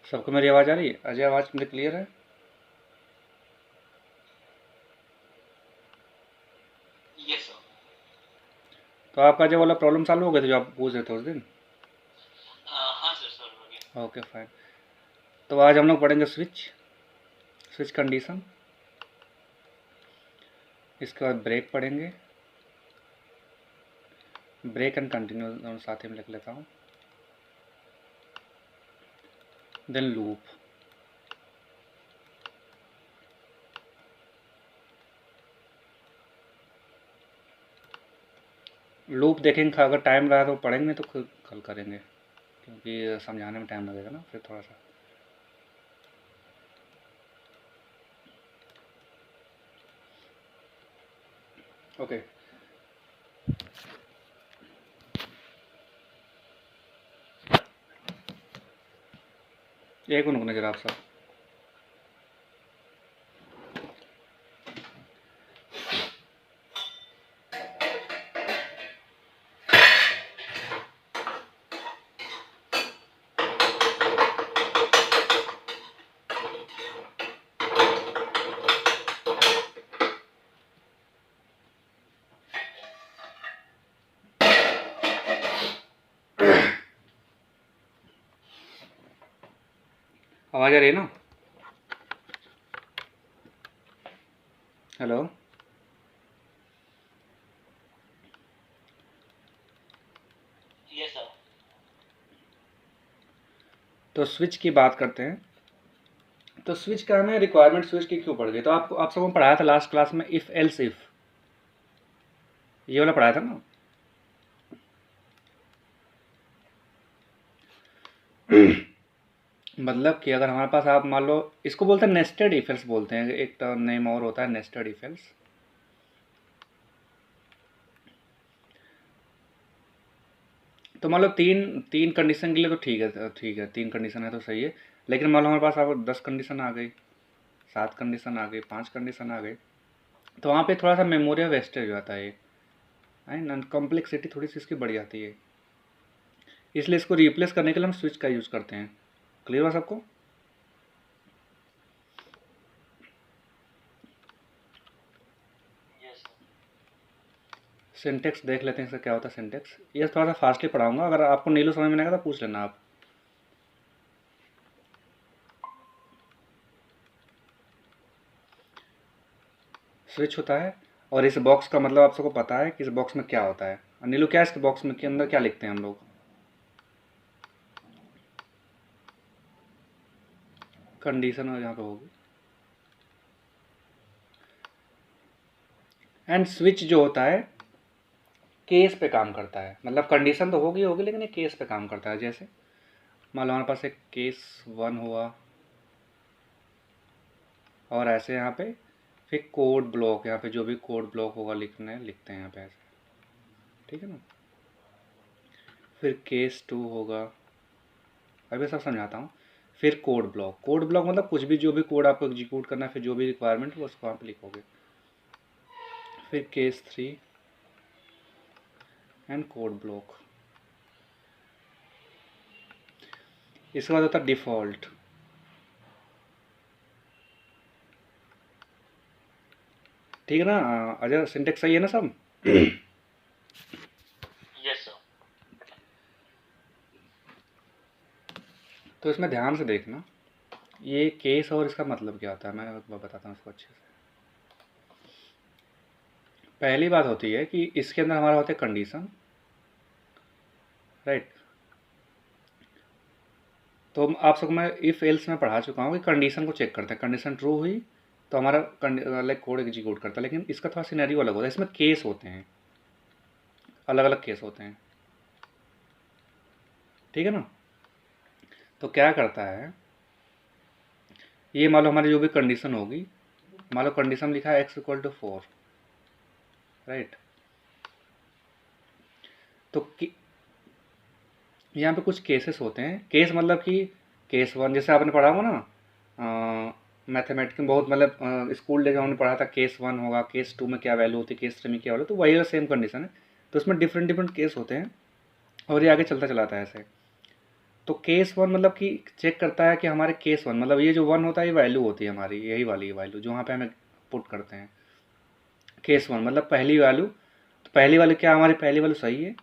सबको मेरी आवाज़ आ रही है? अजय, आवाज़ मेरी क्लियर है? Yes sir. तो आपका जो वाला प्रॉब्लम सॉल्व हो गया था जो आप पूछ रहे थे उस दिन? हाँ सर, सॉल्व हो गया। Okay fine. तो आज हम लोग पढ़ेंगे स्विच स्विच कंडीशन। इसके बाद ब्रेक पढ़ेंगे, ब्रेक एंड कंटिन्यू दोनों साथ ही में लिख लेता हूँ। Then loop. लूप देखेंगे, अगर टाइम रहा तो पढ़ेंगे, तो खुद कल करेंगे क्योंकि समझाने में टाइम लगेगा ना फिर थोड़ा सा। ओके। एक मिनट रुकना जरा आप सब। आवाज़ आ रही है ना? हेलो। Yes sir. तो स्विच की बात करते हैं। तो स्विच का हमें रिक्वायरमेंट स्विच की क्यों पड़ गई? तो आप सबको पढ़ाया था लास्ट क्लास में, इफ़ एल्स इफ़, ये वाला पढ़ाया था ना? मतलब कि अगर हमारे पास, आप मान लो, इसको बोलते हैं नेस्टेड इफ एल्स बोलते हैं, एक टर्म नेम और होता है नेस्टेड इफ एल्स। तो मान लो तीन तीन कंडीशन के लिए तो ठीक है, तीन कंडीशन है तो सही है। लेकिन मान लो हमारे पास अब 10 कंडीशन आ गई, 7 कंडीशन आ गई, 5 कंडीशन आ गई, तो वहाँ पे थोड़ा सा मेमोरी वेस्टेज हो जाता है ना, कॉम्प्लेक्सिटी थोड़ी सी इसकी बढ़ जाती है। इसलिए इसको रिप्लेस करने के लिए हम स्विच का यूज़ करते हैं। क्लियर हुआ सबको? Yes sir. सिंटेक्स देख लेते हैं इसका क्या होता है सिंटेक्स। ये थोड़ा सा फास्टली पढ़ाऊंगा, अगर आपको नीलू समझ में नहीं आएगा तो पूछ लेना आप। स्विच होता है, और इस बॉक्स का मतलब आप सबको पता है कि इस बॉक्स में क्या होता है। नीलू, क्या इस बॉक्स में के अंदर क्या लिखते हैं हम लोग? कंडीशन यहाँ पे होगी। एंड स्विच जो होता है केस पे काम करता है, मतलब कंडीशन तो होगी होगी लेकिन ये केस पे काम करता है। जैसे मान लो हमारे पास एक केस 1 हुआ, और ऐसे यहाँ पे फिर कोड ब्लॉक, यहाँ पे जो भी कोड ब्लॉक होगा लिखते हैं यहाँ पे ऐसे, ठीक है ना। फिर केस 2 होगा, अभी सब समझाता हूँ। फिर कोड ब्लॉक मतलब कुछ भी, जो भी कोड आपको एग्जीक्यूट करना है, फिर जो भी रिक्वायरमेंट है उसको आप लिखोगे। फिर केस 3 एंड कोड ब्लॉक। इसके बाद होता है डिफ़ॉल्ट। ठीक है ना? अजय, सिंटेक्स सही है ना सब? Yes sir. तो इसमें ध्यान से देखना, ये केस और इसका मतलब क्या होता है, मैं बताता हूँ इसको अच्छे से। पहली बात होती है कि इसके अंदर हमारा होता है कंडीशन, राइट। तो आप सबको मैं इफ एल्स में पढ़ा चुका हूँ कि कंडीशन को चेक करते हैं, कंडीशन ट्रू हुई तो हमारा लाइक कोड एग्जीक्यूट करता है। लेकिन इसका थोड़ा सिनेरियो अलग होता है, इसमें केस होते हैं, अलग अलग केस होते हैं, ठीक है ना। तो क्या करता है, ये मान लो हमारी जो भी कंडीशन होगी, मान लो कंडीशन लिखा है x = 4, राइट। तो यहाँ पे कुछ केसेस होते हैं। केस मतलब कि केस 1 जैसे आपने पढ़ा होगा ना मैथमेटिक्स में बहुत, मतलब स्कूल डेज में हमने पढ़ा था केस 1 होगा, केस 2 में क्या वैल्यू होती है, केस 3 में क्या वैल्यू, तो वही सेम कंडीशन है। तो उसमें डिफरेंट डिफरेंट केस होते हैं और ये आगे चलता चलाता है ऐसे। तो केस वन मतलब कि चेक करता है कि हमारे केस वन मतलब ये जो वन होता है ये वैल्यू होती है हमारी, यही वाली वैल्यू जो वहाँ पे हमें पुट करते हैं। केस वन मतलब पहली वैल्यू, तो पहली वाली क्या, हमारी पहली वैल्यू सही है,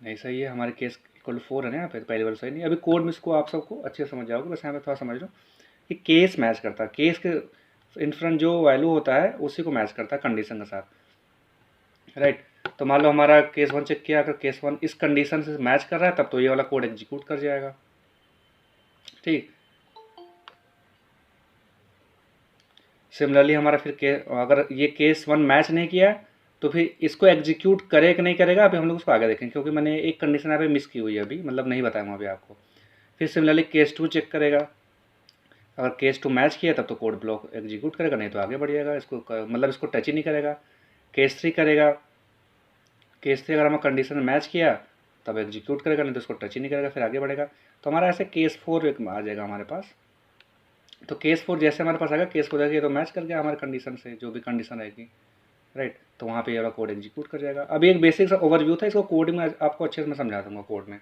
नहीं सही है, हमारे केस इक्वल 4 है ना यहाँ पे, तो पहली वैल्यू सही नहीं। अभी कोड में इसको आप सबको अच्छे से समझ जाओगे, बस यहाँ पे थोड़ा समझ लो कि केस मैच करता है, केस के इन फ्रंट जो वैल्यू होता है उसी को मैच करता है कंडीशन के साथ, राइट। तो मान लो हमारा केस वन चेक किया, अगर केस वन इस कंडीशन से मैच कर रहा है तब तो ये वाला कोड एग्जीक्यूट कर जाएगा, ठीक। सिमिलरली हमारा फिर अगर ये केस वन मैच नहीं किया तो फिर इसको एग्जीक्यूट करे कि नहीं करेगा, अभी हम लोग उसको आगे देखेंगे, क्योंकि मैंने एक कंडीशन यहाँ पे मिस की हुई है अभी, मतलब नहीं बताया वहाँ पे आपको। फिर सिमिलरली केस टू चेक करेगा, अगर केस टू मैच किया तब तो कोड ब्लॉक एग्जीक्यूट करेगा, नहीं तो आगे बढ़ जाएगा, इसको मतलब इसको टच ही नहीं करेगा। केस थ्री करेगा, केस थ्री अगर हमें कंडीशन मैच किया तब एग्जीक्यूट करेगा, नहीं तो इसको टच ही नहीं करेगा, फिर आगे बढ़ेगा। तो हमारा ऐसे केस फोर एक आ जाएगा हमारे पास। तो केस फोर जैसे हमारे पास आएगा, केस फोर जाएगी तो मैच कर गया हमारे कंडीशन से, जो भी कंडीशन रहेगी, राइट। तो वहाँ पे ये वाला कोड एग्जीक्यूट कर जाएगा। अभी एक बेसिक सा ओवरव्यू था, इसको कोडिंग में आपको अच्छे से मैं समझा दूंगा कोड में।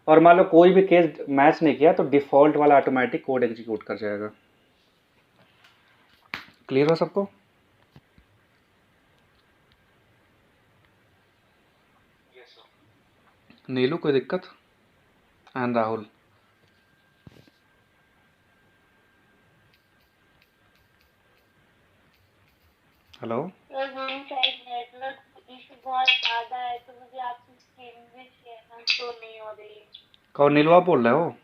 और मान लो कोई भी केस मैच नहीं किया तो डिफ़ॉल्ट वाला ऑटोमेटिक कोड एग्जीक्यूट कर जाएगा। क्लियर हो सबको? Yes, sir. नीलू कोई दिक्कत? एंड राहुल? हेलो? शायद नेटवर्क इशू बहुत ज़्यादा है तो मुझे आपकी स्क्रीन भी शेयर शो नहीं हो रही है। कौन नीलू आप बोल रहे हो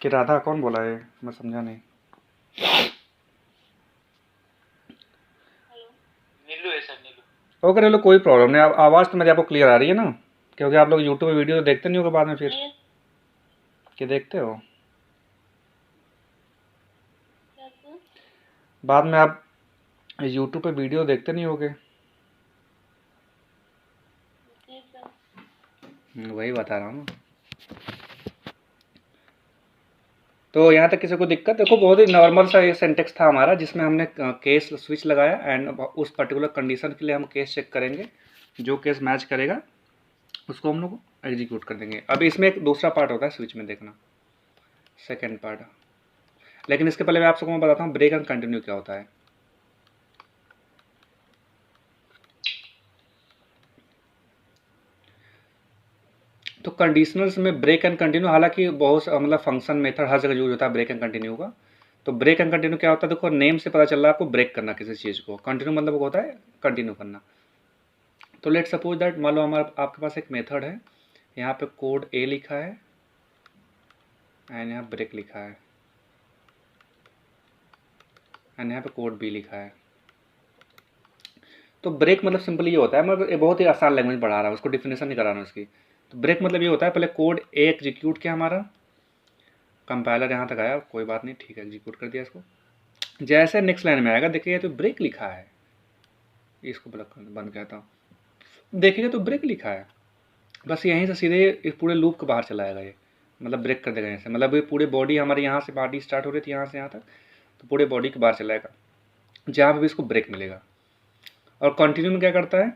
कि राधा? कौन बोला है, मैं समझा नहीं। हेलो, नीलू है सर, नीलू। ओके नीलू, कोई प्रॉब्लम नहीं, आवाज़ तो मेरी आपको क्लियर आ रही है ना? क्योंकि आप लोग यूट्यूब पे वीडियो तो देखते नहीं होगे बाद में फिर, ये कि देखते हो क्या सर? बाद में आप यूट्यूब पे वीडियो देखते नहीं होगे? जी सर। वही बता रहा हूँ ना। तो यहाँ तक किसी को दिक्कत? देखो बहुत ही नॉर्मल सा ये सेंटेक्स था हमारा, जिसमें हमने केस स्विच लगाया एंड उस पर्टिकुलर कंडीशन के लिए हम केस चेक करेंगे, जो केस मैच करेगा उसको हम लोग एग्जीक्यूट कर देंगे। अब इसमें एक दूसरा पार्ट होता है स्विच में, देखना सेकेंड पार्ट। लेकिन इसके पहले मैं आप सबको मैं बताता हूँ ब्रेक एंड कंटिन्यू क्या होता है। तो कंडीशनल्स में ब्रेक एंड कंटिन्यू, हालांकि बहुत मतलब फंक्शन मेथड हर जगह यूज होता है ब्रेक एंड कंटिन्यू का। तो ब्रेक एंड कंटिन्यू क्या होता है, देखो नेम से पता चल रहा है आपको ब्रेक करना किसी चीज़ को, कंटिन्यू मतलब होता है कंटिन्यू करना। तो लेट सपोज दैट मान लो हमारा आपके पास एक मेथड है, यहाँ पे कोड ए लिखा है एंड यहाँ ब्रेक लिखा है एंड यहाँ पे कोड बी लिखा है। तो ब्रेक मतलब सिंपली ये होता है, मैं ये बहुत ही आसान लैंग्वेज बढ़ा रहा हूँ, उसको डिफिनेशन नहीं करा रहा हूँ उसकी। तो ब्रेक मतलब ये होता है, पहले कोड ए एग्जीक्यूट किया हमारा, कंपाइलर यहाँ तक आया, कोई बात नहीं, ठीक है एग्जीक्यूट कर दिया इसको। जैसे नेक्स्ट लाइन में आएगा देखिए तो ब्रेक लिखा है, इसको ब्लॉक कर बंद कहता हूँ, देखिएगा तो ब्रेक लिखा है, बस यहीं से सीधे इस पूरे लूप के बाहर चला आएगा ये, मतलब ब्रेक कर देगा यहाँ से, मतलब ये पूरे बॉडी हमारे यहाँ से बॉडी स्टार्ट हो रही थी यहाँ से यहाँ तक, तो पूरे बॉडी के बाहर चला आएगा जहाँ पे भी इसको ब्रेक मिलेगा। और कंटिन्यू में क्या करता है,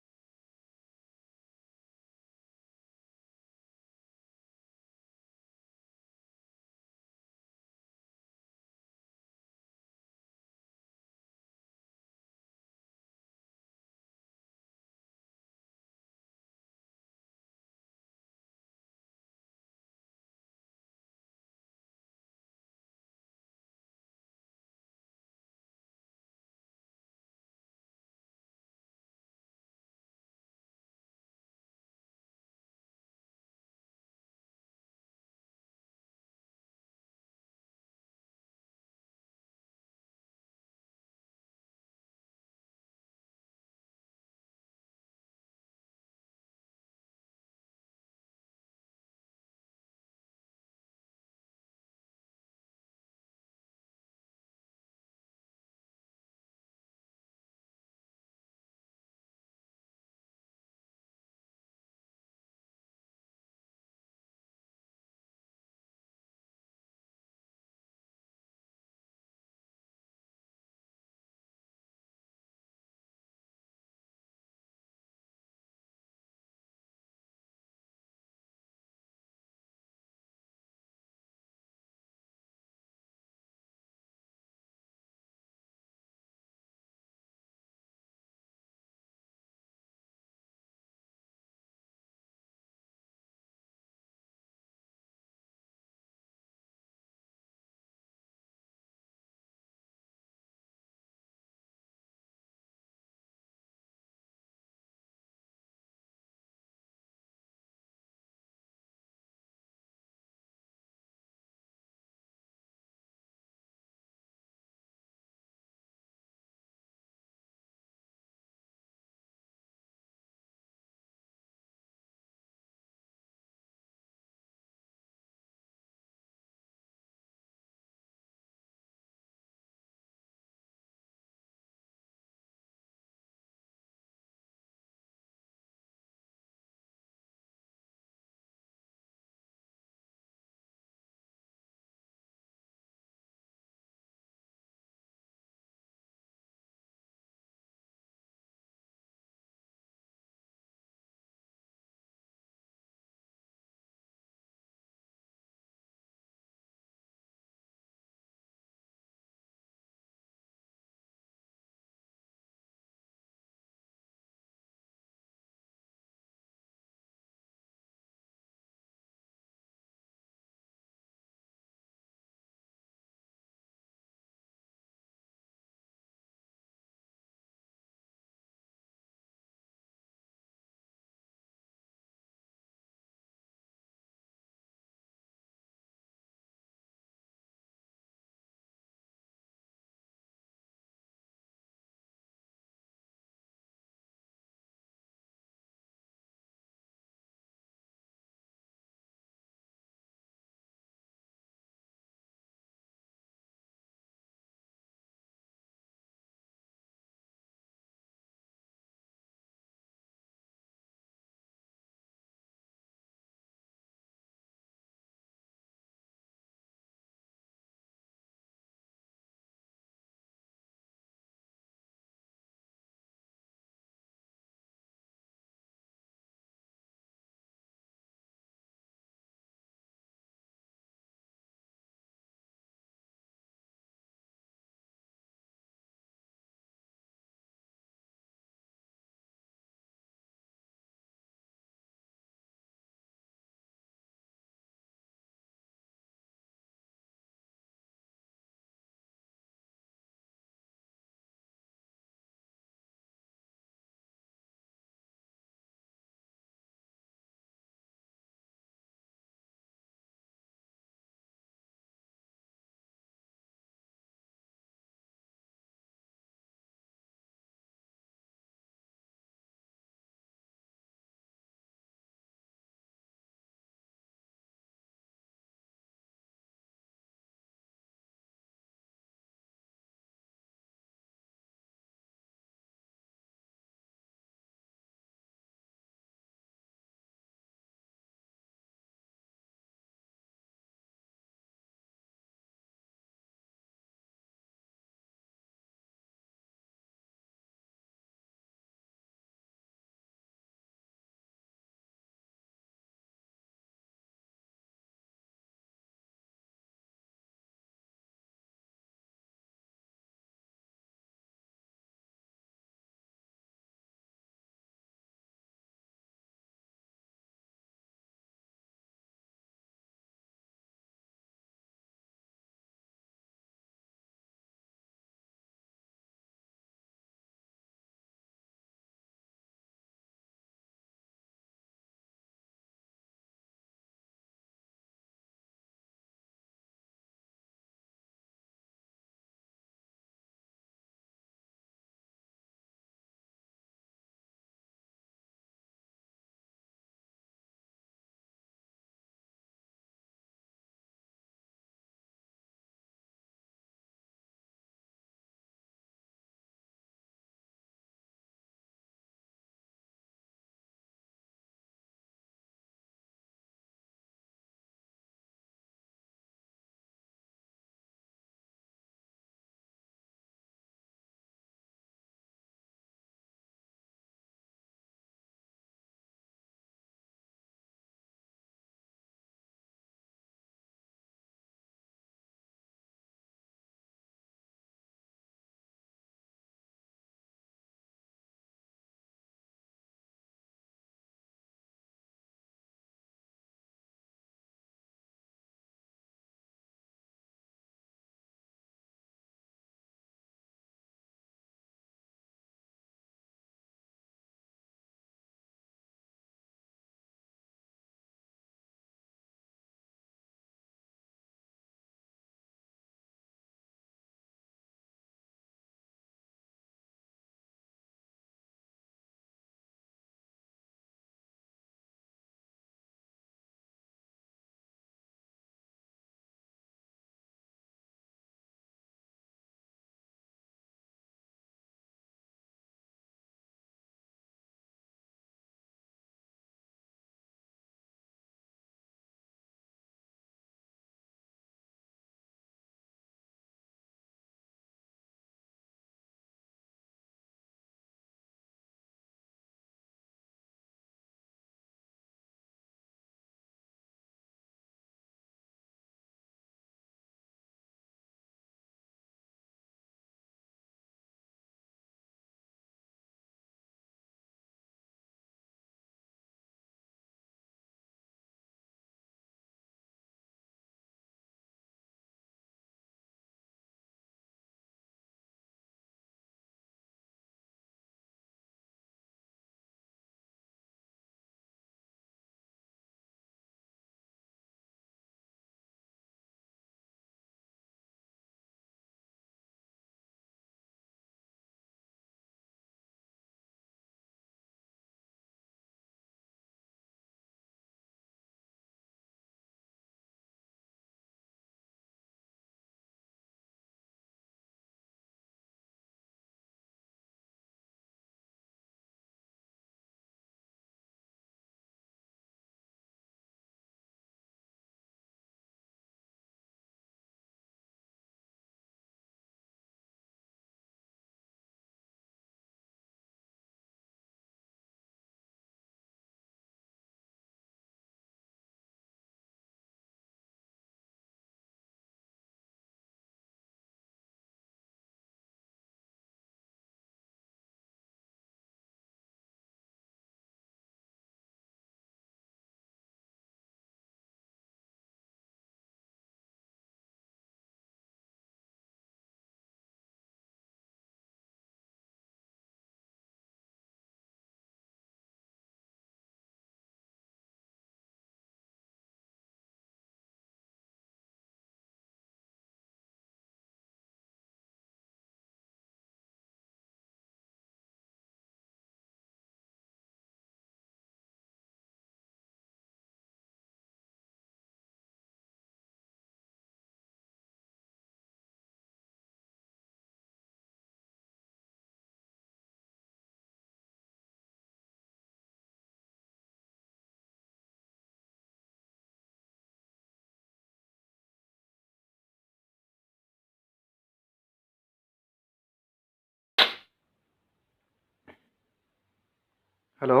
हेलो,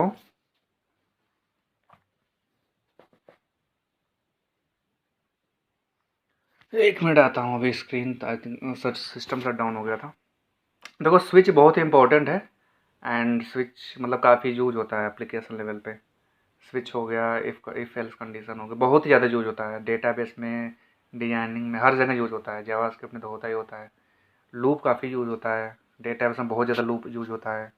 एक मिनट आता हूँ, अभी screen I think such system shut down हो गया था। देखो स्विच बहुत ही इंपॉर्टेंट है, एंड स्विच मतलब काफ़ी यूज होता है एप्लीकेशन लेवल पे। स्विच हो गया, इफ़ एल्स कंडीशन हो गया, बहुत ही ज़्यादा यूज होता है डेटाबेस में, डिजाइनिंग में, हर जगह यूज होता है। जावास्क्रिप्ट में तो होता ही होता है। लूप काफ़ी यूज होता है, डेटाबेस में बहुत ज़्यादा लूप यूज होता है।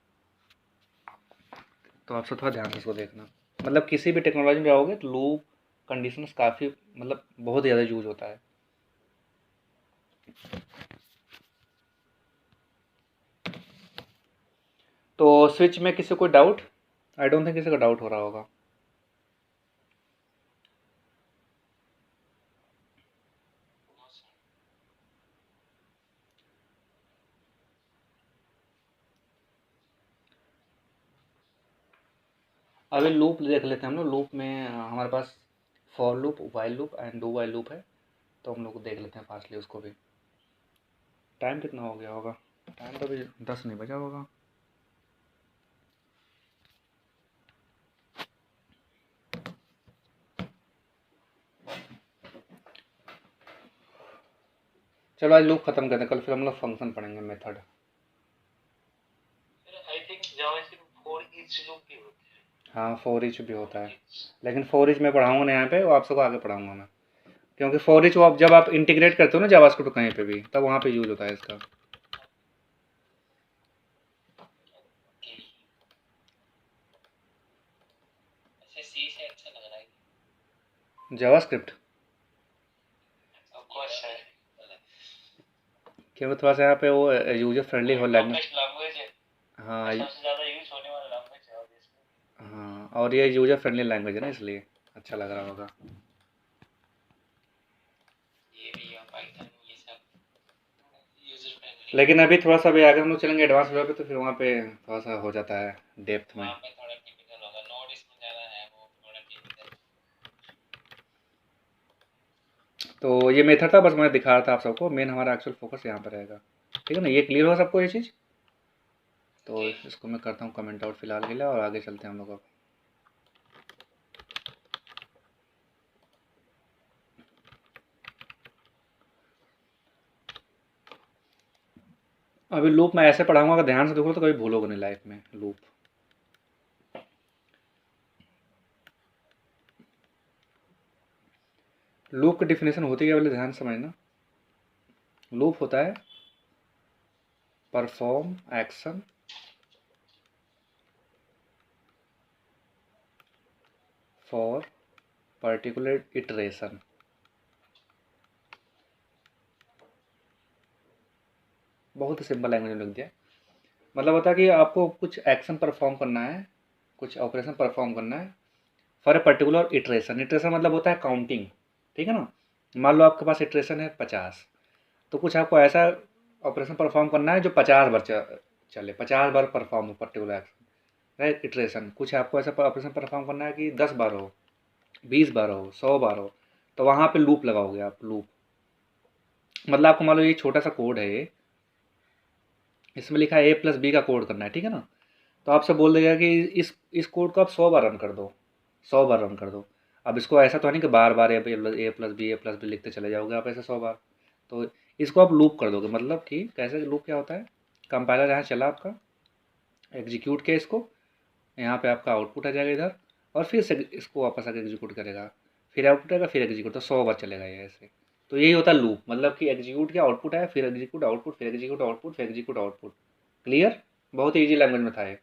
तो आपसे थोड़ा ध्यान से इसको देखना, मतलब किसी भी टेक्नोलॉजी में जाओगे तो लूप कंडीशंस काफ़ी मतलब बहुत ज़्यादा यूज होता है। तो स्विच में किसी को डाउट? आई डोंट थिंक किसी का डाउट हो रहा होगा। अभी लूप देख लेते हैं हम लोग। लूप में हमारे पास for loop, while loop and do while loop है, तो हम लोग देख लेते हैं फास्टली उसको भी। टाइम कितना हो गया होगा? टाइम तो अभी 10 नहीं बजा होगा। चलो आज लूप खत्म करते हैं, कल फिर हम लोग फंक्शन पढ़ेंगे, method. I think JavaScript for each loop भी होती है। हाँ, फॉर ईच भी होता है, लेकिन फॉर ईच मैं पढ़ाऊंगा ना यहाँ पे, वो आप सबको आगे पढ़ाऊंगा मैं। क्योंकि फॉर ईच आप जब आप इंटीग्रेट करते हो ना जावास्क्रिप्ट कहीं पे भी, तब वहाँ पे यूज होता है इसका। ऐसे सी से अच्छा लग रहा है। जावास्क्रिप्ट ऑफ कोर्स है। क्योंकि थोड़ा सा यहाँ पे वो यूजर फ्रेंडली हो लैंग्वेज। लैंग्वेज है। हाँ सबसे ज़्यादा यूज होने वाला लैंग्वेज है ऑब्वियसली। हाँ, और ये यूजर फ्रेंडली लैंग्वेज है ना, इसलिए अच्छा लग रहा होगा। ये भी है पाइथन, ये सब यूजर फ्रेंडली। लेकिन अभी थोड़ा सा भी आगे हम लोग चलेंगे एडवांस लेवल पे, तो फिर वहाँ पे थोड़ा सा हो जाता है डेप्थ में। वहाँ पे थोड़ा टिपिकल होगा, नोड इसमें ज़्यादा है, वो थोड़ा टिपिकल। तो ये मेथड था, बस मैं दिखा रहा था आप सबको। मेन हमारा एक्चुअल फोकस यहाँ पर रहेगा, ठीक है ना? ये क्लियर हो सबको ये चीज़? तो इसको मैं करता हूँ कमेंट आउट फिलहाल के लिए, और आगे चलते हैं हम लोग अब। अभी लूप मैं ऐसे पढ़ाऊंगा, अगर ध्यान से देखो तो कभी भूलोगे नहीं लाइफ में लूप। लूप की डिफिनेशन होती है, पहले ध्यान से समझना। लूप होता है perform action for particular iteration. बहुत ही सिंपल लैंग्वेज में लिख दिया। मतलब होता है कि आपको कुछ एक्शन परफॉर्म करना है, कुछ ऑपरेशन परफॉर्म करना है for a particular iteration. Iteration मतलब होता है काउंटिंग, ठीक है ना? मान लो आपके पास इटरेशन है 50, तो कुछ आपको ऐसा ऑपरेशन परफॉर्म करना है जो 50 बार चले, 50 बार परफॉर्म हो पर्टिकुलर एक्शन, राइट? इटरेशन। कुछ आपको ऐसा ऑपरेशन परफॉर्म करना है कि 10 बार हो, 20 बार हो, 100 बार हो, तो वहाँ पे लूप लगाओगे आप। लूप मतलब आपको मान लो ये छोटा सा कोड है, ये इसमें लिखा है A+B का कोड करना है, ठीक है ना? तो आपसे बोल देगा कि इस कोड को आप 100 बार रन कर दो, 100 बार रन कर दो। अब इसको ऐसा तो है नहीं कि बार बार A+B लिखते चले जाओगे आप ऐसे 100 बार। तो इसको आप लूप कर दोगे, मतलब कि कैसे लूप क्या होता है? कंपाइलर यहाँ चला आपका, एग्जीक्यूट किया इसको, यहाँ पे आपका आउटपुट आ जाएगा इधर, और फिर से इसको वापस आकर एग्जीक्यूट करेगा, फिर आउटपुट आएगा, फिर एग्जीक्यूट, तो 100 बार चलेगा ये ऐसे। तो यही होता है लूप, मतलब कि एग्जीक्यूट किया, आउटपुट आया, फिर एग्जीक्यूट आउटपुट, फिर एग्जीक्यूट आउटपुट, फिर एग्जीक्यूट आउटपुट। क्लियर? बहुत ही ईजी लैंग्वेज में था ये।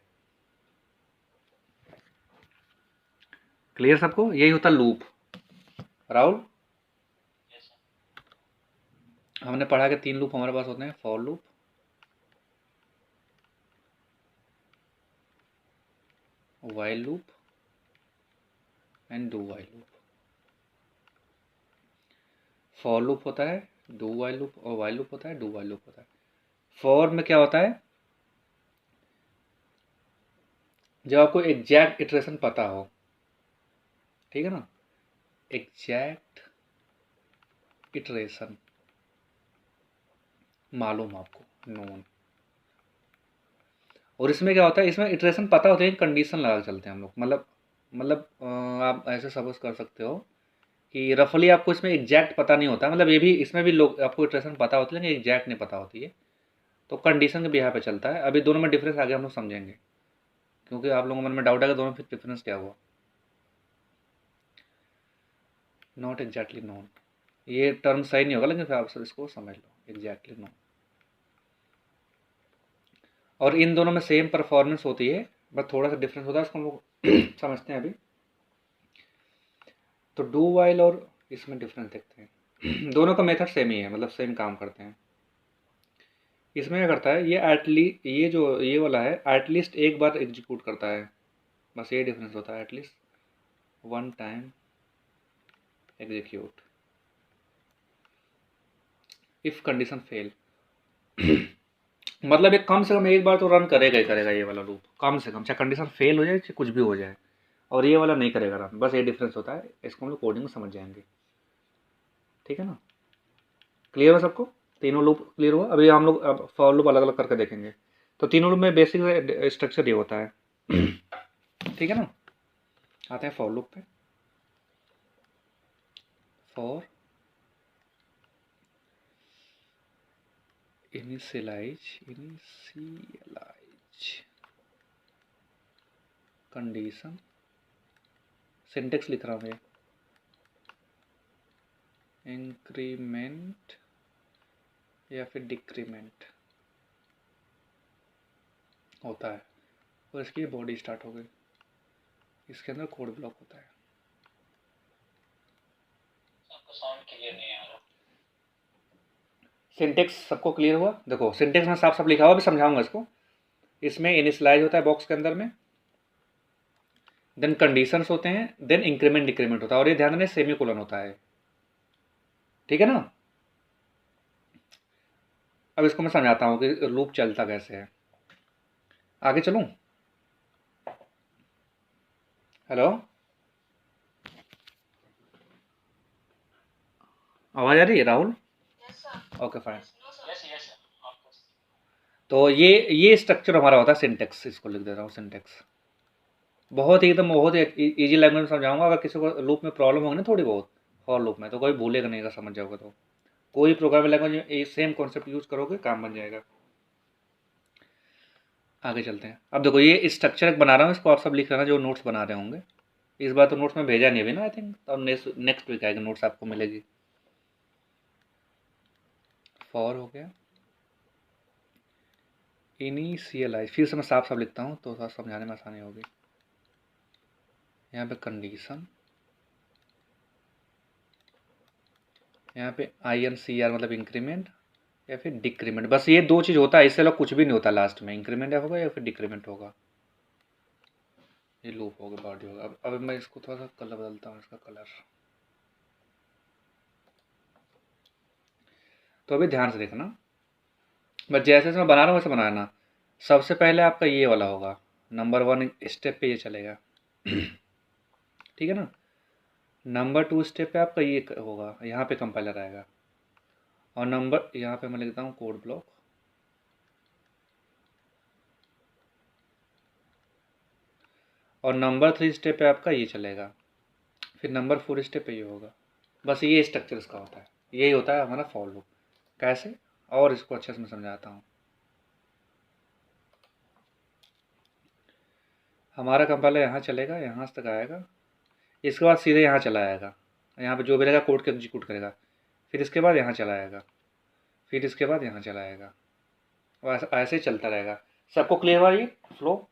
क्लियर सबको? यही होता है लूप। राहुल, हमने पढ़ा कि 3 लूप हमारे पास होते हैं, for loop, while loop and do while loop. For loop होता है, डू वाइल लूप, और वाइल लूप होता है, डू वाइल लूप होता है। फॉर में क्या होता है? जब आपको एग्जैक्ट इटरेशन पता हो, ठीक है ना? एग्जैक्ट इटरेशन मालूम आपको, नोन। और इसमें क्या होता है, इसमें इटरेशन पता होते हैं, कंडीशन लगा के चलते हैं हम लोग। मतलब आप ऐसे सपोज कर सकते हो कि रफली आपको इसमें एग्जैक्ट पता नहीं होता, मतलब ये भी इसमें भी लोग आपको इटरेशन पता होती है लेकिन एग्जैक्ट नहीं पता होती है, तो कंडीशन के बिहार पे चलता है। अभी दोनों में डिफरेंस आगे हम लोग समझेंगे, क्योंकि आप लोगों के मन में डाउट है कि दोनों में डिफरेंस क्या हुआ। नॉट एग्जैक्टली नोन, ये टर्म सही नहीं होगा लेकिन फिर आप सब इसको समझ लो, एग्जैक्टली नोन। और इन दोनों में सेम परफॉर्मेंस होती है, बस थोड़ा सा डिफरेंस होता है, उसको हम लोग समझते हैं अभी। तो डू वाइल और इसमें डिफरेंस देखते हैं। दोनों का मेथड सेम ही है, मतलब सेम काम करते हैं। इसमें क्या करता है, ये जो ये वाला है एटलीस्ट एक बार एग्जीक्यूट करता है, बस ये डिफरेंस होता है, at least one time execute if condition fail. मतलब ये कम से कम एक बार तो रन करेगा ही करेगा ये वाला लूप, कम से कम, चाहे कंडीशन फेल हो जाए चाहे कुछ भी हो जाए, और ये वाला नहीं करेगा रन, बस ये डिफरेंस होता है। इसको हम लोग कोडिंग में समझ जाएंगे, ठीक है ना। क्लियर है सबको, तीनों लूप क्लियर हुआ। अभी हम लोग अब फॉर लूप अलग अलग करके देखेंगे। तो तीनों लूप में बेसिक स्ट्रक्चर ये होता है, ठीक है ना। आते हैं फॉर लूप पे। फॉर इनिशियलाइज कंडीशन, सिंटेक्स लिख रहा हूँ ये, इंक्रीमेंट या फिर डिक्रीमेंट होता है, और इसकी बॉडी स्टार्ट हो गई, इसके अंदर कोड ब्लॉक होता है। आपको साउंड क्लियर नहीं आ रहा। सिंटेक्स सबको क्लियर हुआ? देखो सिंटेक्स में साफ साफ लिखा हुआ, भी समझाऊंगा इसको। इसमें इनिशियलाइज होता है बॉक्स के अंदर में, देन कंडीशंस होते हैं, देन इंक्रीमेंट डिक्रीमेंट होता है, और ये ध्यान देना सेमीकोलन होता है, ठीक है ना। अब इसको मैं समझाता हूँ कि लूप चलता कैसे है। आगे चलूं? हेलो, आवाज आ रही है Rahul? Okay fine. Yes yes आपको तो ये स्ट्रक्चर हमारा होता है सिंटेक्स, इसको लिख दे रहा हूँ सिंटेक्स। बहुत ही एकदम बहुत ही इजी लैंग्वेज में समझाऊंगा। अगर किसी को लूप में प्रॉब्लम होगी ना थोड़ी बहुत फॉर लूप में, तो कोई भूलेगा नहीं, अगर समझ जाओगे तो कोई प्रोग्रामिंग लैंग्वेज में सेम कॉन्सेप्ट यूज करोगे, काम बन जाएगा। आगे चलते हैं। अब देखो ये स्ट्रक्चर एक बना रहा हूँ, इसको आप सब लिख लेना जो नोट्स बना रहे होंगे। इस बार तो नोट्स में भेजा नहीं अभी ना, आई थिंक, तो नेक्स्ट वीक आएगा नोट्स आपको मिलेगी। फॉर हो गया, इनिशियलाइज, फिर से मैं साफ साफ लिखता हूँ तो समझाने में आसानी होगी। यहाँ पे कंडीशन, यहाँ पे INCR मतलब इंक्रीमेंट या फिर डिक्रीमेंट, बस ये दो चीज़ होता है, इससे अलग कुछ भी नहीं होता। लास्ट में इंक्रीमेंट होगा या फिर डिक्रीमेंट होगा। ये लूप होगा, बॉडी होगा। अब मैं इसको थोड़ा सा कलर बदलता हूँ, इसका कलर। तो अभी ध्यान से देखना, बस जैसे जैसे मैं बना रहा हूँ वैसे बनाना। सबसे पहले आपका ये वाला होगा, नंबर 1 स्टेप पे ये चलेगा, ठीक है ना। नंबर 2 स्टेप पे आपका ये होगा, यहाँ पे कंपाइलर आएगा, और नंबर यहाँ पे मैं लिखता हूँ कोड ब्लॉक, और नंबर 3 स्टेप पे आपका ये चलेगा, फिर नंबर 4 स्टेप पे ये होगा। बस ये स्ट्रक्चर इसका होता है, यही होता है हमारा फॉर लूप। कैसे, और इसको अच्छे से मैं समझाता हूँ। हमारा कंपाइलर यहाँ चलेगा, यहाँ तक आएगा, इसके बाद सीधे यहाँ चला आएगा, यहाँ पे जो भी रहेगा कोड के एग्जीक्यूट करेगा, फिर इसके बाद यहाँ चला आएगा, फिर इसके बाद यहाँ चला आएगा, और ऐसे ही चलता रहेगा। सबको क्लियर हुआ ये फ्लो?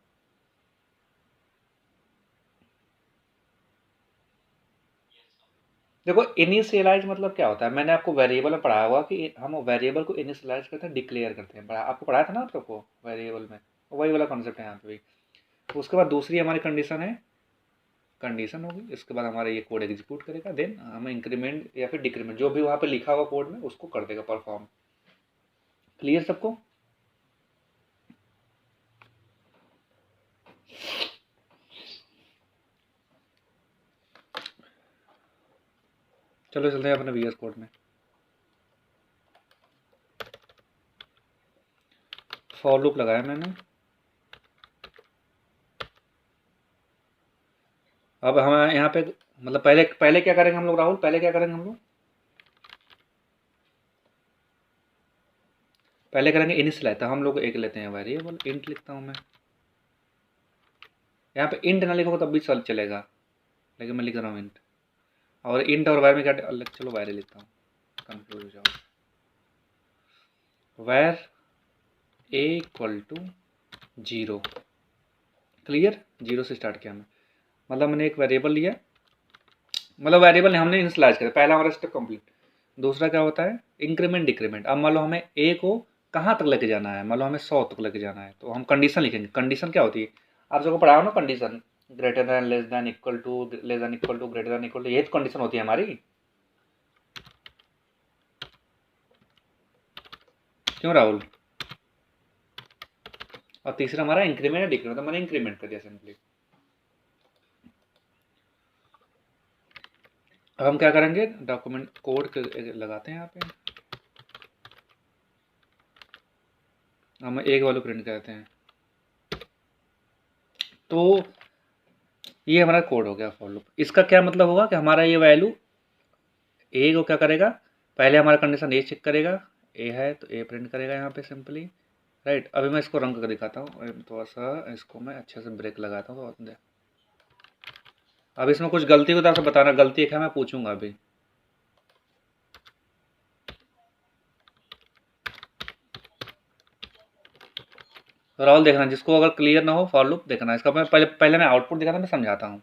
देखो इनिशियलाइज मतलब क्या होता है, मैंने आपको वेरिएबल में पढ़ाया हुआ कि हम वेरिएबल को इनिशियलाइज करते हैं, डिक्लेयर करते हैं, आपको पढ़ाया था ना आप सबको वेरिएबल में, वही वाला कॉन्सेप्ट है यहाँ पे भी। तो उसके बाद दूसरी हमारी कंडीशन है, कंडीशन होगी, इसके बाद हमारा ये कोड एग्जीक्यूट करेगा, देन हमें इंक्रीमेंट या फिर डिक्रीमेंट जो भी वहाँ पे लिखा हुआ कोड में उसको कर देगा परफॉर्म। क्लियर सबको? चलो चलते हैं अपने VS कोड में। फॉर लूप लगाया मैंने, अब हम यहाँ पे मतलब पहले पहले क्या करेंगे हम लोग राहुल, पहले क्या करेंगे हम लोग, पहले करेंगे इनिशियलाइज। तो हम लोग एक लेते हैं वेरिएबल इंट, लिखता हूँ मैं। यहाँ पे इंट ना लिखोगे तब भी चलेगा, लेकिन मैं लिख रहा हूँ इंट। और इंट और वायर में क्या अलग, चलो वायर लिखता हूँ, कंफ्यूज हो जाओ। While a equal to 0, clear. 0 से स्टार्ट किया मैं, मतलब मैंने एक वेरिएबल लिया, मतलब वेरिएबल हमने इनिशियलाइज किया, पहला हमारा स्टेप कंप्लीट। दूसरा क्या होता है, इंक्रीमेंट डिक्रीमेंट। अब मान लो हमें ए को कहाँ तक लेके जाना है, मान लो हमें 100 तक लेके जाना है, तो हम कंडीशन लिखेंगे। कंडीशन क्या होती है, आप सबको पढ़ाओ ना, condition greater than, less than, equal to, less than equal to, greater than equal to, ये तो कंडीशन होती है हमारी। क्यों राहुल। और तीसरा हमारा इंक्रीमेंट या डिक्रीमेंट, तो मैंने इंक्रीमेंट कर दिया सिंपली। अब हम क्या करेंगे, डॉक्यूमेंट कोड लगाते हैं यहाँ पे, हम एक वैल्यू प्रिंट करते हैं। तो ये हमारा कोड हो गया फॉर लूप। इसका क्या मतलब होगा कि हमारा ये वैल्यू ए को क्या करेगा, पहले हमारा कंडीशन ए चेक करेगा, ए है तो ए प्रिंट करेगा यहाँ पे सिंपली, राइट। अभी मैं इसको रंग करके दिखाता हूँ, थोड़ा सा इसको मैं अच्छे से ब्रेक लगाता हूँ तो। अब इसमें कुछ गलती हो तो आपसे बताना, गलती है मैं पूछूंगा अभी। तो राहुल देखना, जिसको अगर क्लियर ना हो फॉर लूप देखना, इसका मैं पहले मैं आउटपुट दिखाता हूँ, मैं समझाता हूँ।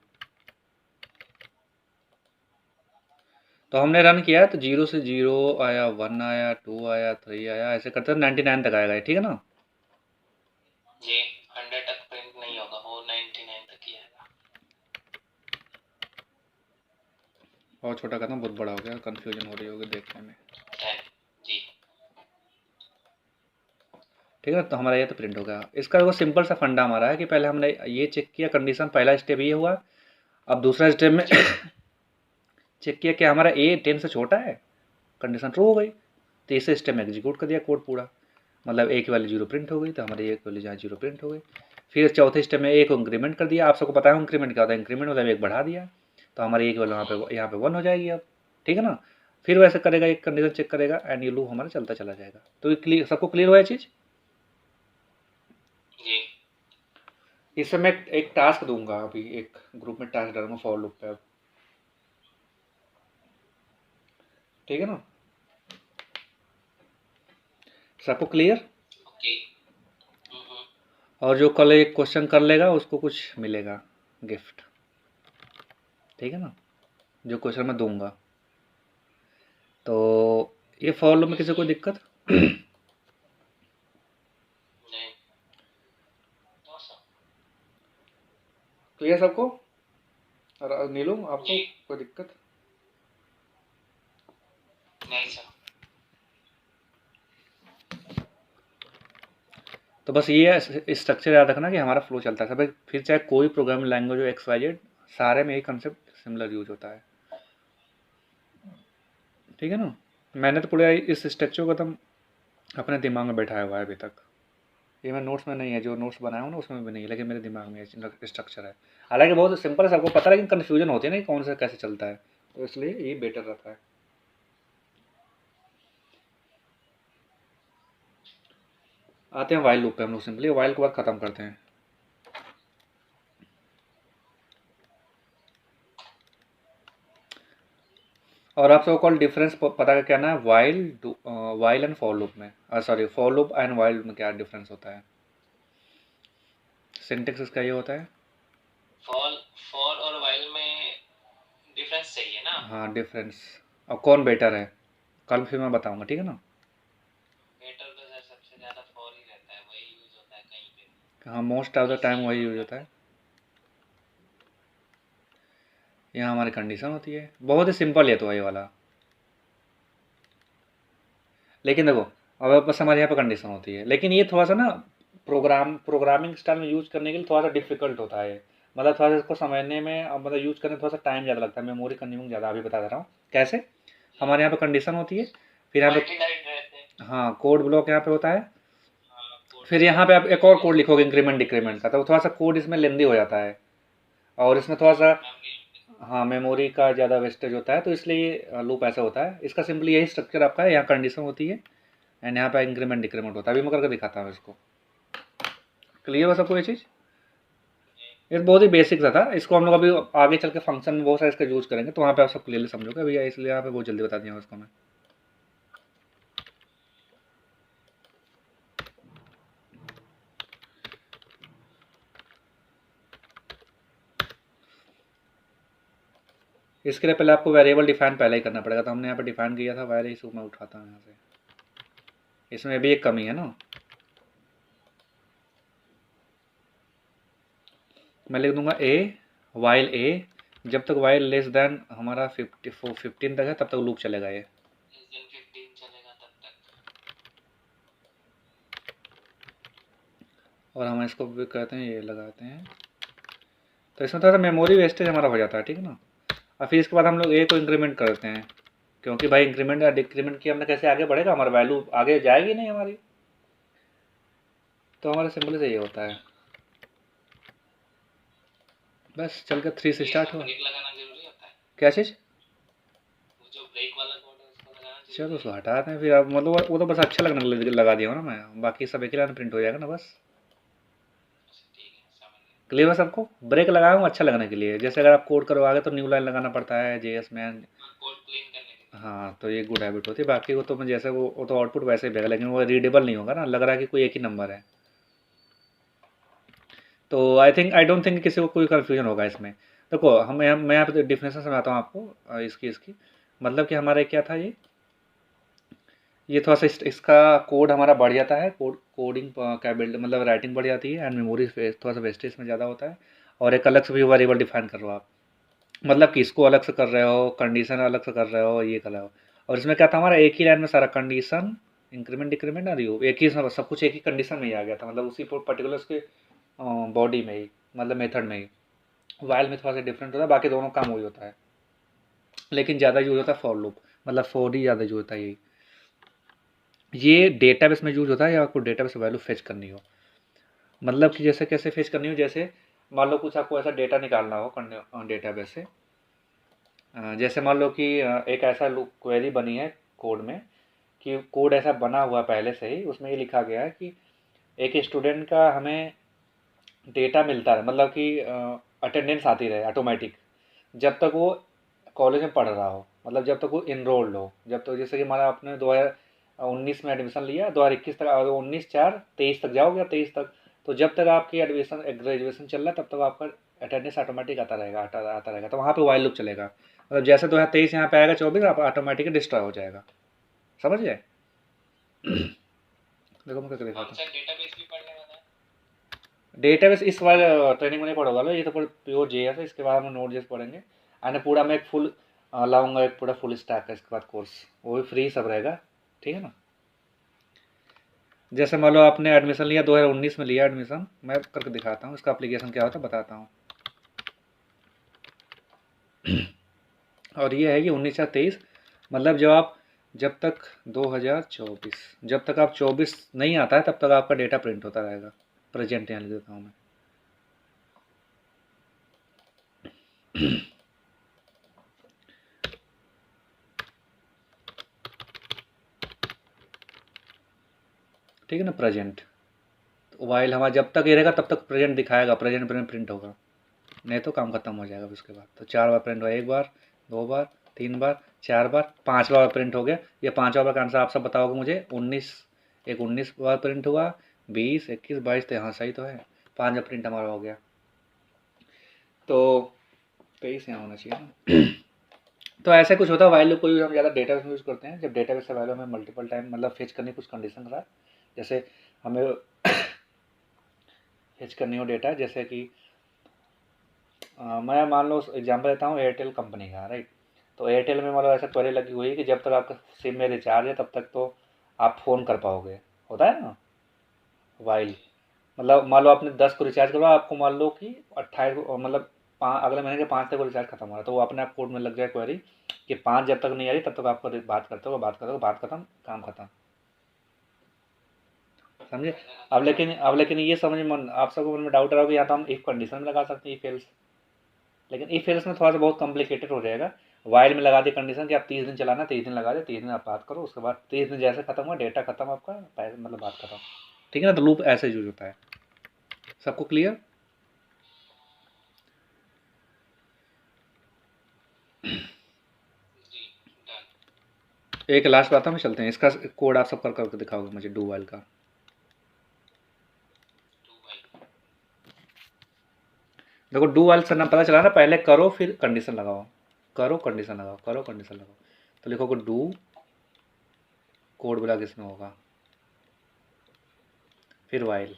तो हमने रन किया तो 0 से 0 आया, 1 आया, 2 आया, 3 आया, ऐसे करते 99 तक आएगा, ठीक है ना। ये 100 तक प्रिंट नहीं होगा, वो 99 तक ही आएगा। और छोटा करता हूँ, बहुत बड़ा हो गया, कंफ्यूजन हो रही होगी देखने में। 10 जी, ठीक है, तो हमारा ये तो प्रिंट हो गया। इसका वो सिंपल सा फंडा हमारा है कि पहले हमने ये चेक किया कंडीशन, पहला स्टेप ये हुआ। अब दूसरा स्टेप में चेक किया कि हमारा ए 10 से छोटा है, कंडीशन ट्रू हो गई। तीसरे स्टेप में एग्जीक्यूट कर दिया कोड पूरा, मतलब ए की वैल्यू 0 प्रिंट हो गई, तो हमारे ए की वैल्यू जहाँ 0 प्रिंट हो गई। फिर चौथे स्टेप में ए को इंक्रीमेंट कर दिया, आप सबको पता है इंक्रीमेंट क्या होता है, इंक्रीमेंट मतलब एक बढ़ा दिया, तो हमारी ए की वैल्यू यहाँ पे 1 हो जाएगी अब, ठीक है ना। फिर वैसे करेगा, एक कंडीशन चेक करेगा एंड ये लूप हमारा चलता चला जाएगा। तो ये क्लियर, सबको क्लियर हुआ ये चीज़। इससे मैं एक टास्क दूंगा, अभी एक ग्रुप में टास्क डालूंगा फॉर लूप पे अब, ठीक है ना, सबको क्लियर। ओके। और जो कल एक क्वेश्चन कर लेगा उसको कुछ मिलेगा गिफ्ट, ठीक है ना, जो क्वेश्चन मैं दूंगा। तो ये फॉर लूप में किसी को दिक्कत नहीं, क्लियर सबको। और नीलू आपको जी। कोई दिक्कत। नहीं सर। तो बस ये स्ट्रक्चर याद रखना कि हमारा फ्लो चलता है, फिर चाहे कोई प्रोग्रामिंग लैंग्वेज हो XYZ, सारे में यही कंसेप्ट सिमिलर यूज होता है, ठीक है ना। मैंने तो पूरे इस स्ट्रक्चर को एकदम अपने दिमाग में बैठाया हुआ है अभी तक। ये मैं नोट्स में नहीं है, जो नोट्स बनाया हूँ ना उसमें भी नहीं है, लेकिन मेरे दिमाग में स्ट्रक्चर है। हालांकि बहुत सिंपल है, सबको पता है, लेकिन कन्फ्यूजन होती है ना कि कौन सा कैसे चलता है, तो इसलिए ये बेटर रहता है। आते हैं वाइल लूप पे, हम लोग सिंपली वाइल के बाद ख़त्म करते हैं। और आप सबको कॉल डिफरेंस पता करना है, वाइल एंड फॉर लूप में, sorry for loop and while में क्या डिफरेंस होता है। सिंटेक्स इसका ये होता है, फॉर और व्हाइल में डिफरेंस चाहिए ना। हाँ डिफरेंस, और कौन बेटर है कल फिर मैं बताऊंगा, ठीक है ना। बेटर तो सर सबसे ज़्यादा फॉर ही रहता है, वही यूज होता है कहीं पे। हाँ मोस्ट ऑफ द टाइम वही यूज होता है। यहाँ हमारी कंडीशन होती है, बहुत ही सिंपल है तो वही वाला। लेकिन देखो अब बस हमारे यहाँ पे कंडीशन होती है, लेकिन ये थोड़ा सा ना प्रोग्रामिंग स्टाइल में यूज करने के लिए थोड़ा सा डिफिकल्ट होता है, मतलब थोड़ा सा इसको समझने में, मतलब यूज करने में थोड़ा सा टाइम ज़्यादा लगता है, मेमोरी कंज्यूमिंग ज़्यादा। अभी बता दे रहा हूँ कैसे। हमारे यहाँ पे कंडीशन होती है, फिर यहाँ पे मल्टीलाइन रहते हैं। हाँ कोड ब्लॉक यहाँ पे होता है, हाँ, कोड फिर यहाँ पे आप एक और कोड लिखोगे इंक्रीमेंट डिक्रीमेंट का, तो थोड़ा सा कोड इसमें लेंदी हो जाता है। और इसमें थोड़ा सा मेमोरी हाँ मेमोरी का ज़्यादा वेस्टेज होता है, तो इसलिए लूप ऐसा होता है। इसका सिंपली यही स्ट्रक्चर आपका है, यहाँ कंडीशन होती है एंड यहाँ पे इंक्रीमेंट डिक्रीमेंट होता है। अभी मैं करके दिखाता हूँ इसको। क्लियर है सबको ये चीज़? ये बहुत ही बेसिक सा था, इसको हम लोग अभी आगे चल के फंक्शन में बहुत सारे इसका यूज करेंगे, तो वहाँ पे आप सब क्लियरली समझोगे। भैया इसलिए यहाँ पे बहुत जल्दी बता दिया उसको मैं। इसके लिए पहले आपको वेरिएबल डिफाइन पहले ही करना पड़ेगा, तो हमने यहाँ पे डिफाइन किया था वायर, इसको मैं उठाता हूँ यहाँ से। इसमें भी एक कमी है ना, मैं लिख दूंगा ए वाइल ए, जब तक वाइल लेस देन हमारा 15 तक है तब तक लूप चलेगा ये। इस दिन 15 चलेगा तब तक। और हम इसको भी कहते हैं, ये लगाते हैं, तो इसमें थोड़ा सा मेमोरी वेस्टेज हमारा हो जाता है, ठीक है ना। और फिर इसके बाद हम लोग ए को इंक्रीमेंट करते हैं, क्योंकि भाई इंक्रीमेंट या डिक्रीमेंट किया हमने, कैसे आगे बढ़ेगा हमारा वैल्यू, आगे जाएगी नहीं हमारी। तो हमारा सिंपल से ये होता है। बस चल के 3 से स्टार्ट हुआ। ब्रेक लगाना जरूरी होता है। क्या चीज़? वो जो ब्रेक वाला कोड है उसको लगाना चलो जरूरी उसको हटाते हैं फिर। अब मतलब वो तो बस अच्छा लगने लगा दिया हूँ ना मैं, बाकी सब एक ही लाइन प्रिंट हो जाएगा ना बस। है। ठीक है, समझ गया। क्लियर है सबको? ब्रेक लगाया हूँ अच्छा लगने के लिए, जैसे अगर आप कोड करवाओगे तो न्यू लाइन लगाना पड़ता है JS में। कोड क्लीन करने के लिए। हाँ तो ये गुड हैबिट होती है। बाकी वो तो मैं जैसे वो तो आउटपुट वैसे ही देगा, लेकिन वो रीडेबल नहीं होगा ना, लग रहा है कि कोई एक ही नंबर है। तो आई डोंट थिंक किसी को कोई कन्फ्यूजन होगा इसमें। देखो मैं यहाँ पे डिफिनेशन समझाता हूँ आपको इसकी मतलब कि हमारा क्या था, ये थोड़ा सा इसका कोड हमारा बढ़ जाता है, कोडिंग कैपेबिलिटी मतलब राइटिंग बढ़ जाती है, एंड मेमोरी थोड़ा सा वेस्टेज में ज़्यादा होता है। और एक अलग से भी वेरिएबल डिफाइन कर रहे हो आप, मतलब कि इसको अलग से कर रहे हो, कंडीशन अलग से कर रहे हो, ये कर रहे हो। और इसमें क्या था हमारा, एक ही लाइन में सारा कंडीशन इंक्रीमेंट डिक्रीमेंट और यू एक ही सब कुछ एक ही कंडीशन में ही आ गया था, मतलब उसी पर्टिकुलर उसके बॉडी में ही, मतलब मेथड में ही। वाइल में थोड़ा सा डिफरेंट होता है, बाकी दोनों काम वही होता है, लेकिन ज़्यादा यूज होता है फॉर लूप, मतलब फॉर ही ज़्यादा यूज होता है। ये डेटाबेस में यूज होता है, या आपको डेटाबेस वैल्यू फेच करनी हो, मतलब कि जैसे कैसे फेच करनी हो, जैसे मान लो कुछ आपको ऐसा डेटा निकालना हो डेटाबेस से। जैसे मान लो कि एक ऐसा क्वेरी बनी है कोड में, कि कोड ऐसा बना हुआ पहले से ही, उसमें ये लिखा गया है कि एक स्टूडेंट का हमें डेटा मिलता है, मतलब कि अटेंडेंस आती रहे ऑटोमेटिक, जब तक वो कॉलेज में पढ़ रहा हो, मतलब जब तक वो इनरोल्ड हो, जब तक जैसे कि हमारा आपने 2019 में एडमिशन लिया, 2021 तक, 19/4/23 तक जाओगे, 23 तक, तो जब तक आपकी एडमिशन ग्रेजुएशन चल रहा है तब तक आपका अटेंडेंस ऑटोमेटिक आता रहेगा, आता रहेगा। तो वहाँ पे वाइल लूप चलेगा, मतलब जैसे 2023 यहाँ पे आएगा 24, आप ऑटोमेटिकली डिस्ट्रॉय हो जाएगा। समझ गए? देखो मैं करके दिखाता हूँ। डेटाबेस भी पढ़ने वाला है। डेटाबेस इस बार ट्रेनिंग में नहीं पढ़ोगा लो, ये तो प्योर JS है, इसके बाद हम Node.js पढ़ेंगे। एंड पूरा मैं एक फुल लाऊंगा, एक पूरा फुल स्टैक है इसके बाद कोर्स, वो भी फ्री सब रहेगा, ठीक है ना। जैसे मान लो आपने एडमिशन लिया 2019 में लिया एडमिशन, मैं करके दिखाता हूँ इसका एप्लीकेशन क्या होता है, बताता हूँ। और ये है कि 19/23, मतलब जब तक 2024, जब तक आप 24 नहीं आता है तब तक आपका डेटा प्रिंट होता रहेगा। प्रेजेंट यहाँ लिख देता हूँ मैं। ठीक है ना, प्रेजेंट। वाइल हमारा जब तक ये रहेगा तब तक प्रेजेंट दिखाएगा, प्रेजेंट प्रिंट होगा, नहीं तो काम खत्म हो जाएगा उसके बाद। तो 4 बार प्रिंट हुआ, 1 बार, 2 बार, 3 बार, 4 बार, 5 बार प्रिंट हो गया। ये 5वां बार का आंसर आप सब बताओगे मुझे। 19 बार प्रिंट हुआ, 20, 21, 22, तो हाँ सही तो है, 5 बार प्रिंट हमारा हो गया, तो 23 यहाँ होना चाहिए ना। तो ऐसा कुछ होता है वाइल लूप को हम ज़्यादा डेटाबेस में यूज़ करते हैं, जब डेटाबेस से वैल्यू हमें मल्टीपल टाइम मतलब फेच करनी कुछ कंडीशन के साथ, जैसे हमें फेच करनी हो डेटा, जैसे कि मैं मान लो एग्जांपल देता हूँ एयरटेल कंपनी का, राइट। तो एयरटेल में मतलब ऐसा क्वेरी लगी हुई है कि जब तक आपका सिम में रिचार्ज है तब तक तो आप फ़ोन कर पाओगे, होता है ना वाइल। मतलब मान लो आपने 10 को रिचार्ज करवा, आपको मान लो कि 28 को, मतलब अगले महीने के 5 तक वो रिचार्ज खत्म हो रहा है, तो वो अपने आप कोड में लग जाए क्वेरी कि 5 जब तक नहीं आ रही तब तक आपको बात करते हो, बात खत्म, काम खत्म। समझे? अब लेकिन ये समझ में आप सबको मन में डाउट रहा होगा, यहाँ तो हम इफ कंडीशन में लगा सकते हैं, इफ एल्स। लेकिन इफ एल्स में थोड़ा सा बहुत कॉम्प्लिकेटेड हो जाएगा। वाइल में लगा दी कंडीशन कि आप 30 दिन चलाना, 30 दिन लगा दे, 30 दिन आप बात करो, उसके बाद 30 दिन जैसे खत्म हुआ डेटा खत्म आपका, पैसे मतलब बात खत्म। ठीक है ना, तो लूप ऐसे यूज होता है। सबको क्लियर? जी डन। एक लास्ट बात हम चलते हैं, इसका कोड आप सब कर करके दिखाओगे मुझे डू वाइल का। डू वाइल देखो डू वाइल से ना पता चला ना, पहले करो फिर कंडीशन लगाओ, करो कंडीशन लगाओ, करो कंडीशन लगाओ। तो लिखोगे डू, कोड ब्लॉक इसमें होगा, फिर वाइल,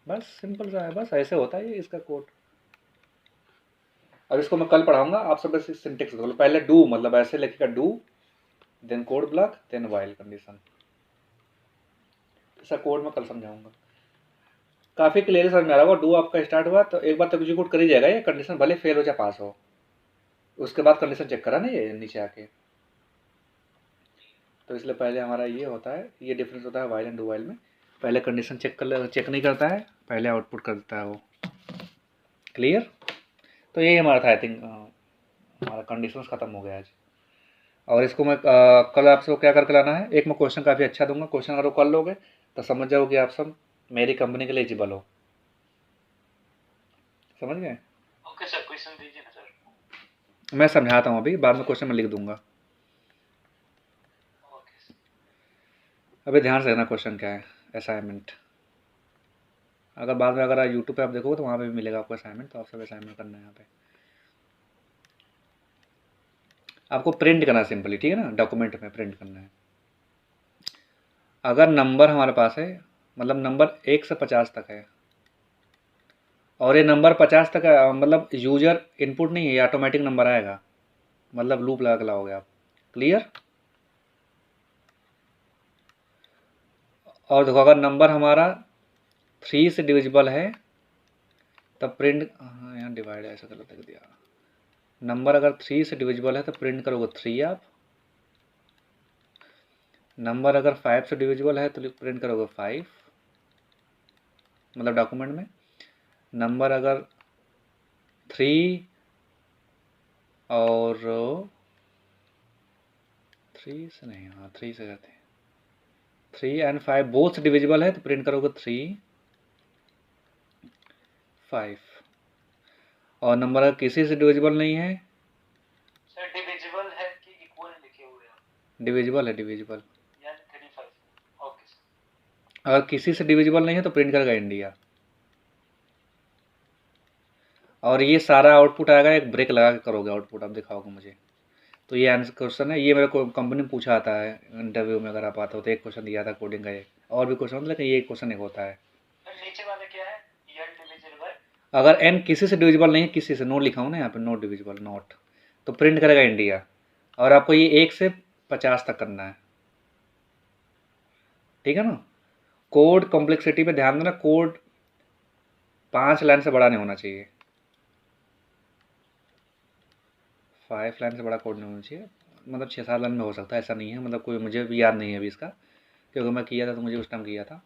बस सिंपल सा है, बस ऐसे होता है ये इसका कोड। अब इसको मैं कल पढ़ाऊंगा, आप सब बस सिंटेक्स बोलो। पहले डू मतलब ऐसे लिखेगा do, then code block, then while condition. इसका कोड मैं कल समझाऊंगा। काफ़ी क्लियर समझ में आ रहा होगा। डू आपका स्टार्ट हुआ तो एक बार तो एग्जीक्यूट कर ही जाएगा ये, कंडीशन भले फेल हो चाहे पास हो, उसके बाद कंडीशन चेक करा ना ये नीचे आके। तो इसलिए पहले हमारा ये होता है, ये डिफरेंस होता है वाइल एंड डू वाइल में। पहले कंडीशन चेक नहीं करता है, पहले आउटपुट कर देता है वो। क्लियर? तो यही हमारा था, आई थिंक हमारा कंडीशंस खत्म हो गया आज। और इसको मैं कल आपसे क्या करके लाना है, एक मैं क्वेश्चन काफ़ी अच्छा दूंगा, क्वेश्चन अगर वो कर लोगे तो समझ जाओ कि आप सब मेरी कंपनी के लिए एलिजिबल हो। समझ गए? ओके सर, क्वेश्चन दीजिए ना सर। मैं समझाता हूँ अभी, बाद में क्वेश्चन मैं लिख दूंगा। Okay sir. अभी ध्यान से देखना क्वेश्चन क्या है। असाइनमेंट, अगर बाद में अगर यूट्यूब पे आप देखोगे तो वहाँ पे भी मिलेगा आपको असाइनमेंट, तो आप सब असाइनमेंट करना है यहाँ पे। आपको प्रिंट करना है सिंपली, ठीक है ना, डॉक्यूमेंट में प्रिंट करना है। अगर नंबर हमारे पास है, मतलब नंबर 1 से 50 तक है, और ये नंबर 50 तक है, मतलब यूजर इनपुट नहीं है, ये ऑटोमेटिक नंबर आएगा, मतलब लूप लगा के लाओगे आप। क्लियर? और देखो अगर नंबर हमारा 3 से डिविजिबल है तब प्रिंट, हाँ यहाँ डिवाइड ऐसा गलत लिख दिया। नंबर अगर 3 से डिविजिबल है तो प्रिंट करोगे 3 आप। नंबर अगर 5 से डिविजिबल है तो प्रिंट करोगे 5, मतलब डॉक्यूमेंट में। नंबर अगर 3 और 3 से नहीं, हाँ 3 से करते हैं, 3 एंड 5 बोथ डिविजिबल है तो प्रिंट करोगे 3, 5। और नंबर अगर किसी से डिविजिबल नहीं है, सर डिविजिबल है कि इक्वल लिखे हुए हैं? डिविजिबल है, डिविजिबल। यानी 35। Okay sir. अगर किसी से डिविजिबल नहीं है तो प्रिंट करेगा इंडिया। और ये सारा आउटपुट आएगा, एक ब्रेक लगा के करोगे आउटपुट, आप दिखाओगे मुझे। तो ये आंसर क्वेश्चन है, ये मेरे को कंपनी में पूछा आता है इंटरव्यू में, अगर आप आते हो तो एक क्वेश्चन दिया था कोडिंग का, ये और भी क्वेश्चन, लेकिन ये क्वेश्चन एक होता है। नीचे वाला क्या है? N divisible. अगर एन किसी से डिविजिबल नहीं है, किसी से, नोट लिखा हूँ ना यहाँ पे, नोट डिविजिबल नोट, तो प्रिंट करेगा इंडिया। और आपको ये 1 से 50 तक करना है, ठीक है ना। कोड कॉम्प्लेक्सिटी पे ध्यान देना, कोड 5 लाइन से बड़ा नहीं होना चाहिए, 5 लाइन से बड़ा कोड नहीं होना चाहिए, मतलब 6-7 लाइन में हो सकता है, ऐसा नहीं है, मतलब कोई मुझे भी याद नहीं है अभी इसका, क्योंकि मैं किया था तो मुझे उस टाइम किया था,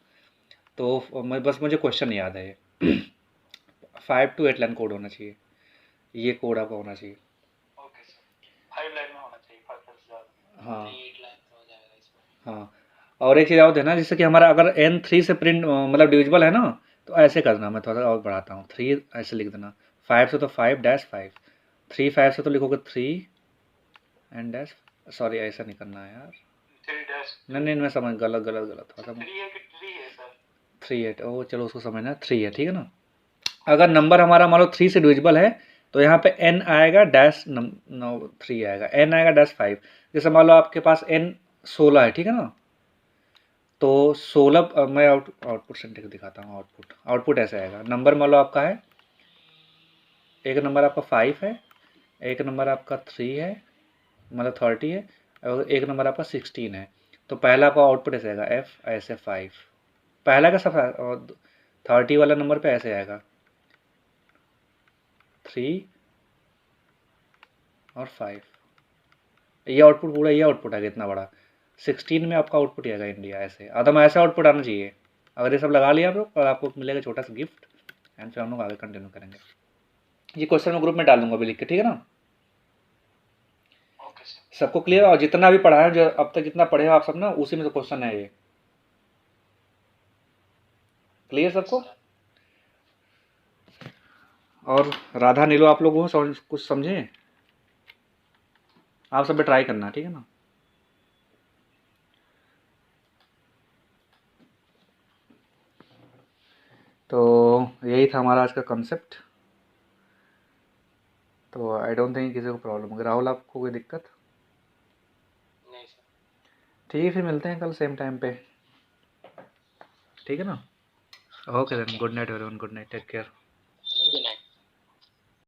तो मैं बस मुझे क्वेश्चन याद है ये 5 to 8 लाइन कोड होना चाहिए, ये कोड आपका होना चाहिए। ओके सर, 5 लाइन में होना चाहिए, 5 से ज़्यादा। हाँ 8 लाइन हो जाएगा इसमें। हाँ। और एक चीज़ और देना, जैसे कि हमारा अगर N3 से प्रिंट मतलब डिविजिबल है ना, तो ऐसे करना, मैं थोड़ा सा और बढ़ाता हूँ, 3 ऐसे लिख देना, 5 से तो 5-5, 3 5 से तो लिखोगे 3 एंड डैश, सॉरी ऐसा नहीं करना है यार, 3 डैश। नहीं मैं समझ, गलत थोड़ा सा, 3 है कि 3 है सर? 3 8, ओ चलो उसको समझना 3 है, ठीक है ना। अगर नंबर हमारा मान लो 3 से डिविजिबल है तो यहाँ पे n आएगा डैश 3 आएगा, n आएगा डैश 5। जैसे मान लो आपके पास n 16 है, ठीक है ना, तो 16 मैं आउटपुट सिंटेक्स दिखाता हूँ। आउटपुट ऐसे आएगा, नंबर मान लो आपका है, एक नंबर आपका 5 है, एक नंबर आपका 3 है, मतलब 30 है, और एक नंबर आपका 16 है। तो पहला आपका आउटपुट ऐसे आएगा f ऐसे 5, पहला का सब, और 30 वाला नंबर पे ऐसे आएगा 3 और 5, ये आउटपुट पूरा, ये आउटपुट आएगा इतना बड़ा। 16 में आपका आउटपुट आएगा इंडिया, ऐसे आदम, ऐसा आउटपुट आना चाहिए। अगर ये सब लगा लिया आप लोग, और आपको मिलेगा छोटा सा गिफ्ट, एंड फिर हम लोग आगे कंटिन्यू करेंगे। ये क्वेश्चन मैं ग्रुप में डाल दूंगा अभी लिख के, ठीक है ना? Okay sir. सबको क्लियर? और जितना भी पढ़ा है, जो अब तक जितना पढ़े हो आप सब ना, उसी में से क्वेश्चन है ये। क्लियर सबको? और राधा नीलो आप लोग हो कुछ समझे? आप सब पे ट्राई करना, ठीक है ना? तो यही था हमारा आज का कंसेप्ट। तो आई डोंट थिंक किसी को प्रॉब्लम होगी। राहुल आपको कोई दिक्कत? नहीं सर। ठीक है, फिर मिलते हैं कल सेम टाइम पे, ठीक है ना? Okay then, good night everyone, good night, take care.